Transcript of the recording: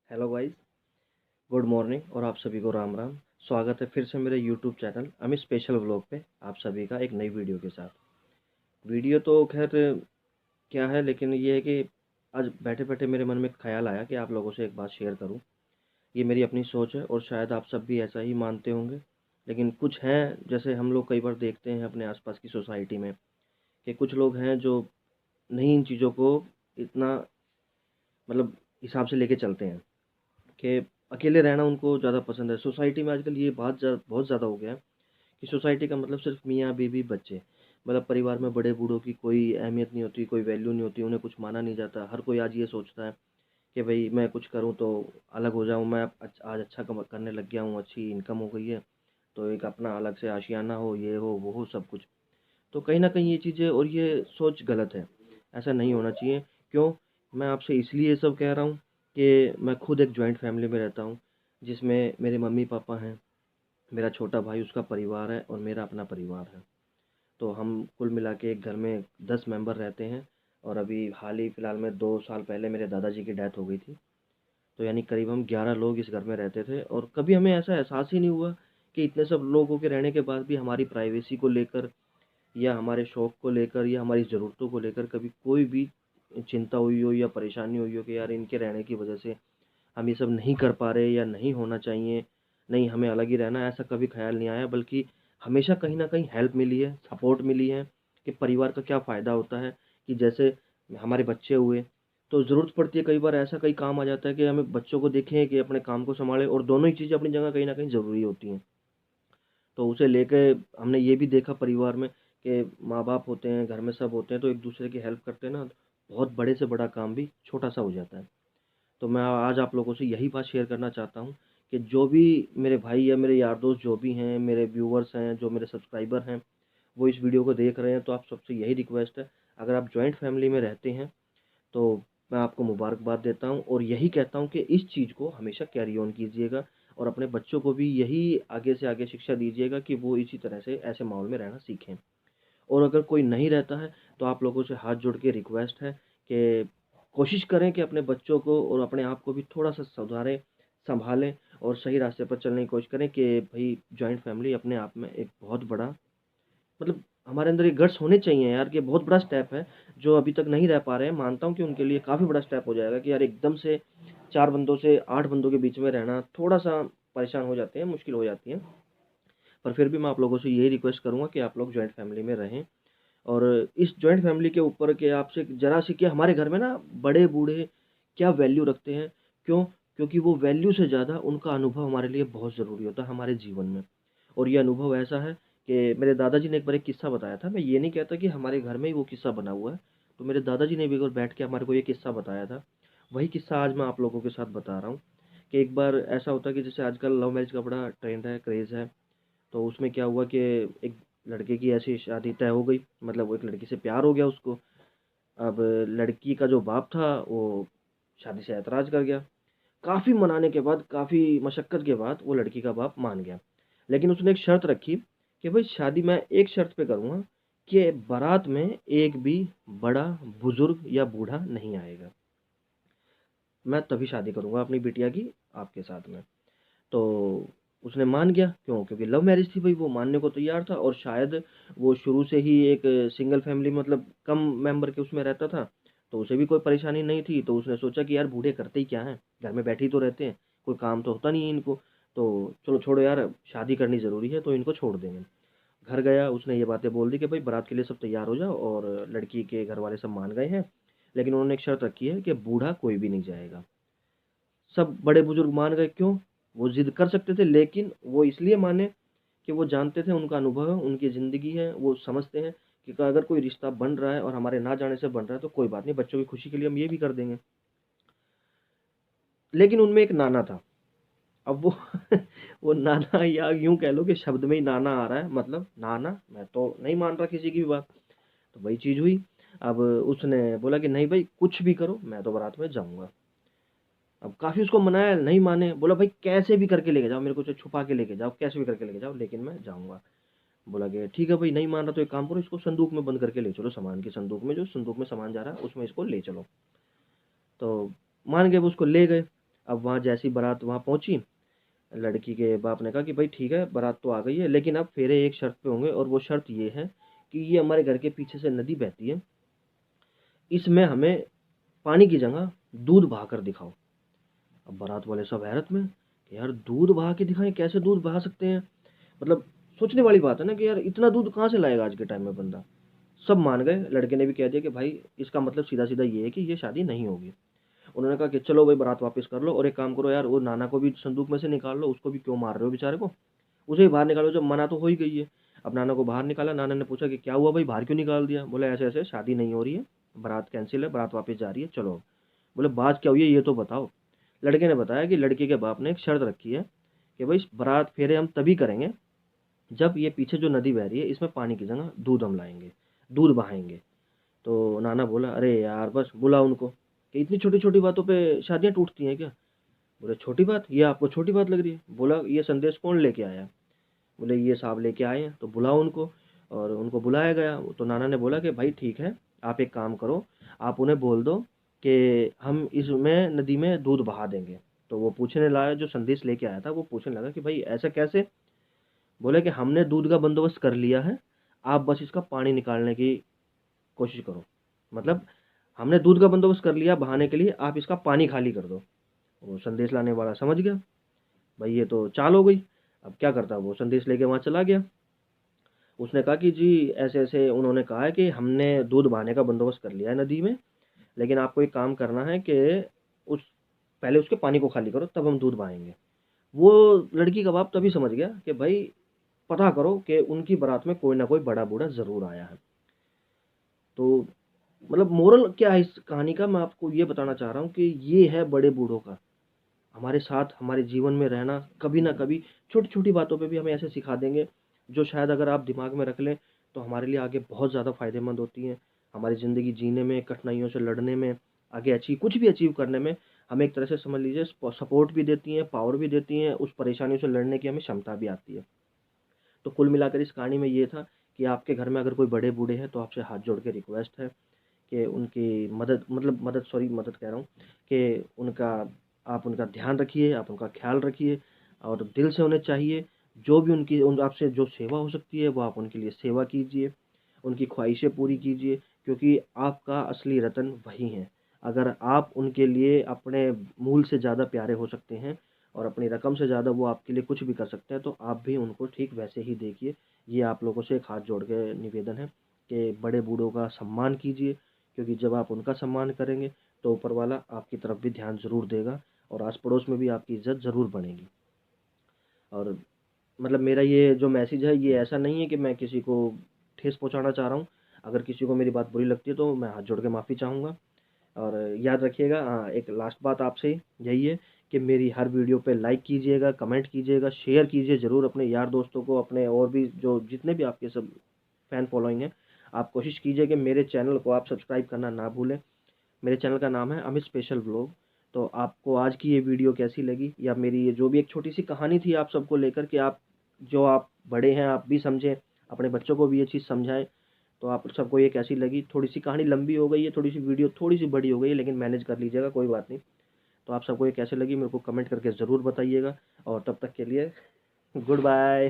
Hello guys, good morning और आप सभी को राम राम। स्वागत है फिर से मेरे YouTube channel Amit special vlog पे आप सभी का एक नई वीडियो के साथ। वीडियो तो खैर क्या है, लेकिन ये है कि आज बैठे बैठे मेरे मन में एक ख्याल आया कि आप लोगों से एक बात शेयर करूं। ये मेरी अपनी सोच है और शायद आप सब भी ऐसा ही मानते होंगे, लेकिन कुछ हैं, जैसे हम लोग कई बार देखते हैं अपने आसपास की सोसाइटी में, कि कुछ लोग हैं जो नहीं इन चीज़ों को इतना मतलब हिसाब से लेके चलते हैं कि अकेले रहना उनको ज़्यादा पसंद है। सोसाइटी में आजकल ये बात बहुत ज़्यादा हो गया है कि सोसाइटी का मतलब सिर्फ मियाँ बीवी बच्चे, मतलब परिवार में बड़े बूढ़ों की कोई अहमियत नहीं होती, कोई वैल्यू नहीं होती, उन्हें कुछ माना नहीं जाता। हर कोई आज ये सोचता है कि भाई मैं कुछ करूँ तो अलग हो जाऊँ, मैं आज अच्छा करने लग गया हूँ, अच्छी इनकम हो गई है, तो एक अपना अलग से आशियाना हो, ये हो वो हो सब कुछ। तो कहीं ना कहीं ये चीज़ें और ये सोच गलत है, ऐसा नहीं होना चाहिए। क्यों? मैं आपसे इसलिए ये सब कह रहा हूँ कि मैं खुद एक जॉइंट फैमिली में रहता हूँ, जिसमें मेरे मम्मी पापा हैं, मेरा छोटा भाई, उसका परिवार है और मेरा अपना परिवार है। तो हम कुल मिला के एक घर में 10 मेंबर रहते हैं। और अभी हाल ही फिलहाल में 2 साल पहले मेरे दादाजी की डेथ हो गई थी। तो यानी करीब हम 11 लोग इस घर में रहते थे और कभी हमें ऐसा एहसास ही नहीं हुआ कि इतने सब लोगों के रहने के बाद भी हमारी प्राइवेसी को लेकर या हमारे शौक को लेकर या हमारी ज़रूरतों को लेकर कभी कोई भी चिंता हुई हो या परेशानी हुई हो कि यार इनके रहने की वजह से हम ये सब नहीं कर पा रहे या नहीं होना चाहिए, नहीं हमें अलग ही रहना है, ऐसा कभी ख़्याल नहीं आया। बल्कि हमेशा कहीं न कहीं हेल्प मिली है, सपोर्ट मिली है कि परिवार का क्या फ़ायदा होता है। कि जैसे हमारे बच्चे हुए, तो ज़रूरत पड़ती है कई बार, ऐसा कई काम आ जाता है कि हमें बच्चों को देखें कि अपने काम को सँभालें, और दोनों ही चीज़ें अपनी जगह कहीं न कहीं ज़रूरी होती हैं। तो उसे लेके हमने ये भी देखा परिवार में कि माँ-बाप होते हैं, घर में सब होते हैं, तो एक-दूसरे की हेल्प करते हैं ना, तो बहुत बड़े से बड़ा काम भी छोटा-सा हो जाता है। तो मैं आज आप लोगों से यही बात शेयर करना चाहता हूँ कि जो भी मेरे भाई या मेरे यार दोस्त जो भी हैं, मेरे व्यूअर्स हैं, जो मेरे सब्सक्राइबर हैं, वो इस वीडियो को देख रहे हैं, तो आप सबसे यही रिक्वेस्ट है, अगर आप जॉइंट फैमिली में रहते हैं, तो मैं आपको मुबारकबाद देता हूँ और यही कहता हूँ कि इस चीज़ को हमेशा कैरी ऑन कीजिएगा और अपने बच्चों को भी यही आगे से आगे शिक्षा दीजिएगा कि वो इसी तरह से ऐसे माहौल में रहना सीखें। और अगर कोई नहीं रहता है, तो आप लोगों से हाथ जोड़ के रिक्वेस्ट है कि कोशिश करें कि अपने बच्चों को और अपने आप को भी थोड़ा-सा सुधारें, सँभालें और सही रास्ते पर चलने की कोशिश करें कि भई जॉइंट फैमिली अपने आप में एक बहुत बड़ा मतलब हमारे अंदर ये गट्स होने चाहिए यार, कि बहुत बड़ा स्टेप है, जो अभी तक नहीं रह पा रहे हैं। मानता हूँ कि उनके लिए काफ़ी बड़ा स्टेप हो जाएगा कि यार एकदम से 4 बंदों से 8 बंदों के बीच में रहना थोड़ा-सा परेशान हो जाते हैं, मुश्किल हो जाती है। पर फिर भी मैं आप लोगों से यही रिक्वेस्ट करूँगा कि आप लोग जॉइंट फैमिली में रहें। और इस जॉइंट फैमिली के ऊपर के आपसे ज़रा सी, कि हमारे घर में ना बड़े-बूढ़े क्या वैल्यू रखते हैं, क्यों? क्योंकि वो वैल्यू से ज़्यादा उनका अनुभव हमारे लिए बहुत ज़रूरी होता है हमारे जीवन में। और ये अनुभव ऐसा है कि मेरे दादाजी ने एक बार एक किस्सा बताया था, मैं ये नहीं कहता कि हमारे घर में ही वो किस्सा बना हुआ है। तो मेरे दादाजी ने भी एक बार बैठ के हमारे को ये किस्सा बताया था। वही किस्सा आज मैं आप लोगों के साथ बता रहा हूँ कि एक बार ऐसा होता है कि जैसे आजकल लव मैरिज का बड़ा ट्रेंड है, क्रेज़ है। तो उसमें क्या हुआ कि एक लड़के की ऐसी शादी तय हो गई, मतलब वो एक लड़की से प्यार हो गया उसको। अब लड़की का जो बाप था वो शादी से ऐतराज़ कर गया। काफ़ी मनाने के बाद, काफ़ी मशक्कत के बाद वो लड़की का बाप मान गया। लेकिन उसने एक शर्त रखी कि भई शादी मैं एक शर्त पे करूँगा कि बारात में एक भी बड़ा, बुज़ुर्ग या बूढ़ा नहीं आएगा। मैं तभी शादी करूँगा अपनी बिटिया की आपके साथ में। तो उसने मान गया, क्यों? क्योंकि लव मैरिज थी भई, वो मानने को तैयार था और शायद वो शुरू से ही एक सिंगल फैमिली, मतलब कम मेंबर के उसमें रहता था, तो उसे भी कोई परेशानी नहीं थी। तो उसने सोचा कि यार बूढ़े करते ही क्या हैं? घर में बैठे ही तो रहते हैं, कोई काम तो होता नहीं है इनको, तो चलो छोड़ो यार, शादी करनी ज़रूरी है तो इनको छोड़ देंगे। घर गया, उसने ये बातें बोल दी कि भई बारात के लिए सब तैयार हो जाओ, और लड़की के घरवाले सब मान गए हैं। लेकिन उन्होंने एक शर्त रखी है कि बूढ़ा कोई भी नहीं जाएगा। सब बड़े-बुजुर्ग मान गए, क्यों? वो ज़िद कर सकते थे, लेकिन वो इसलिए माने कि वो जानते थे, उनका अनुभव है, उनकी ज़िंदगी है, वो समझते हैं कि अगर कोई रिश्ता बन रहा है और हमारे ना जाने से बन रहा है तो कोई बात नहीं, बच्चों की खुशी के लिए हम ये भी कर देंगे। लेकिन उनमें एक नाना था। अब वो वो नाना, या यूँ कह लो कि शब्द में ही नाना आ रहा है, मतलब नाना मैं तो नहीं मान रहा किसी की भी बात। तो वही चीज़ हुई। अब उसने बोला कि नहीं भई कुछ भी करो, मैं तो बारात में जाऊँगा। अब काफ़ी उसको मनाया, नहीं माने, बोला भाई कैसे भी करके लेके जाओ, मेरे को चाहे छुपा के लेके जाओ, कैसे भी करके लेके जाओ, लेकिन मैं जाऊँगा। बोला कि ठीक है भाई, नहीं मान रहा तो एक काम करो, इसको संदूक में बंद करके ले चलो, सामान के संदूक में, जो संदूक में सामान जा रहा है उसमें इसको ले चलो। तो मान गए, वो उसको ले गए। अब वहाँ जैसी बारात वहाँ पहुँची, लड़की के बाप ने कहा कि भाई ठीक है, बारात तो आ गई है, लेकिन अब फेरे एक शर्त पे होंगे, और वो शर्त ये है कि ये हमारे घर के पीछे से नदी बहती है, इसमें हमें पानी की जगह दूध बहा कर दिखाओ। अब बारात वाले सब हैरत में कि यार दूध बहा के दिखाएं, कैसे दूध बहा सकते हैं? मतलब सोचने वाली बात है ना कि यार इतना दूध कहाँ से लाएगा आज के टाइम में बंदा। सब मान गए, लड़के ने भी कह दिया कि भाई इसका मतलब सीधा सीधा ये है कि ये शादी नहीं होगी। उन्होंने कहा कि चलो भाई बारात वापस कर लो, और एक काम करो यार, वो नाना को भी संदूक में से निकाल लो, उसको भी क्यों मार रहे हो बेचारे को, उसे भी बाहर निकालो, जब मना तो हो ही गई है। अब नाना को बाहर निकाला, नाना ने पूछा कि क्या हुआ भाई, बाहर क्यों निकाल दिया? बोले ऐसे ऐसे शादी नहीं हो रही है, बारात कैंसिल है, बारात वापस जा रही है, चलो। बोले बात क्या हुई है ये तो बताओ। लड़के ने बताया कि लड़की के बाप ने एक शर्त रखी है कि भाई बारात फेरे हम तभी करेंगे जब ये पीछे जो नदी बह रही है इसमें पानी की जगह दूध हम लाएंगे, दूध बहाएंगे। तो नाना बोला अरे यार बस बुला उनको, कि इतनी छोटी छोटी बातों पे शादियां टूटती हैं क्या? बोले छोटी बात, ये आपको छोटी बात लग रही है? बोला ये संदेश कौन लेके आया? बोले ये साहब लेके आए हैं। तो बुलाओ उनको। और उनको बुलाया गया। तो नाना ने बोला कि भाई ठीक है, आप एक काम करो, आप उन्हें बोल दो कि हम इसमें नदी में दूध बहा देंगे। तो वो पूछने लगा, जो संदेश लेके आया था वो पूछने लगा कि भाई ऐसा कैसे? बोले कि हमने दूध का बंदोबस्त कर लिया है, आप बस इसका पानी निकालने की कोशिश करो। मतलब हमने दूध का बंदोबस्त कर लिया बहाने के लिए, आप इसका पानी खाली कर दो। वो संदेश लाने वाला समझ गया, भाई ये तो चाल हो गई। अब क्या करता, वो संदेश लेके वहां चला गया। उसने कहा कि जी ऐसे ऐसे उन्होंने कहा है कि हमने दूध बहाने का बंदोबस्त कर लिया है नदी में, लेकिन आपको एक काम करना है कि उस पहले उसके पानी को खाली करो, तब हम दूध बहाएंगे। वो लड़की का बाप तभी समझ गया कि भाई पता करो कि उनकी बारात में कोई ना कोई बड़ा बूढ़ा जरूर आया है। तो मतलब मोरल क्या है इस कहानी का, मैं आपको ये बताना चाह रहा हूँ कि ये है बड़े बूढ़ों का हमारे साथ हमारे जीवन में रहना। कभी ना कभी छोटी छोटी बातों पे भी हमें ऐसे सिखा देंगे, जो शायद अगर आप दिमाग में रख लें तो हमारे लिए आगे बहुत ज़्यादा फायदेमंद होती हैं। हमारी ज़िंदगी जीने में, कठिनाइयों से लड़ने में, आगे अचीव कुछ भी अचीव करने में हमें एक तरह से समझ लीजिए सपोर्ट भी देती हैं, पावर भी देती हैं, उस परेशानियों से लड़ने की हमें क्षमता भी आती है। तो कुल मिलाकर इस कहानी में ये था कि आपके घर में अगर कोई बड़े बूढ़े हैं तो आपसे हाथ जोड़ के रिक्वेस्ट है कि उनकी मदद, मतलब मदद, सॉरी मदद कह रहा हूँ, कि उनका आप उनका ध्यान रखिए, आप उनका ख्याल रखिए, और दिल से उन्हें चाहिए जो भी उनकी उन आपसे जो सेवा हो सकती है वो आप उनके लिए सेवा कीजिए, उनकी ख्वाहिशें पूरी कीजिए, क्योंकि आपका असली रतन वही हैं। अगर आप उनके लिए अपने मूल से ज़्यादा प्यारे हो सकते हैं और अपनी रकम से ज़्यादा वो आपके लिए कुछ भी कर सकते हैं, तो आप भी उनको ठीक वैसे ही देखिए। ये आप लोगों से एक हाथ जोड़ के निवेदन है कि बड़े बूढ़ों का सम्मान कीजिए, क्योंकि जब आप उनका सम्मान करेंगे तो ऊपर वाला आपकी तरफ भी ध्यान ज़रूर देगा, और आस पड़ोस में भी आपकी इज़्ज़त ज़रूर बनेगी। और मतलब मेरा ये जो मैसेज है ये ऐसा नहीं है कि मैं किसी को ठेस पहुंचाना चाह रहा हूँ। अगर किसी को मेरी बात बुरी लगती है तो मैं हाथ जोड़ के माफ़ी चाहूँगा। और याद रखिएगा, हाँ एक लास्ट बात आपसे यही है कि मेरी हर वीडियो पे लाइक कीजिएगा, कमेंट कीजिएगा, शेयर कीजिए ज़रूर अपने यार दोस्तों को, अपने और भी जो जितने भी आपके सब फ़ैन फॉलोइंग है। आप कोशिश कीजिए कि मेरे चैनल को आप सब्सक्राइब करना ना भूलें। मेरे चैनल का नाम है अमित स्पेशल व्लॉग। तो आपको आज की ये वीडियो कैसी लगी, या मेरी ये जो भी एक छोटी सी कहानी थी आप सबको लेकर, कि आप जो आप बड़े हैं आप भी समझें, अपने बच्चों को भी ये चीज़ समझाएं, तो आप सबको ये कैसी लगी? थोड़ी सी कहानी लंबी हो गई है, थोड़ी सी वीडियो थोड़ी सी बड़ी हो गई है, लेकिन मैनेज कर लीजिएगा, कोई बात नहीं। तो आप सबको ये कैसे लगी मेरे को कमेंट करके ज़रूर बताइएगा, और तब तक के लिए गुड बाय।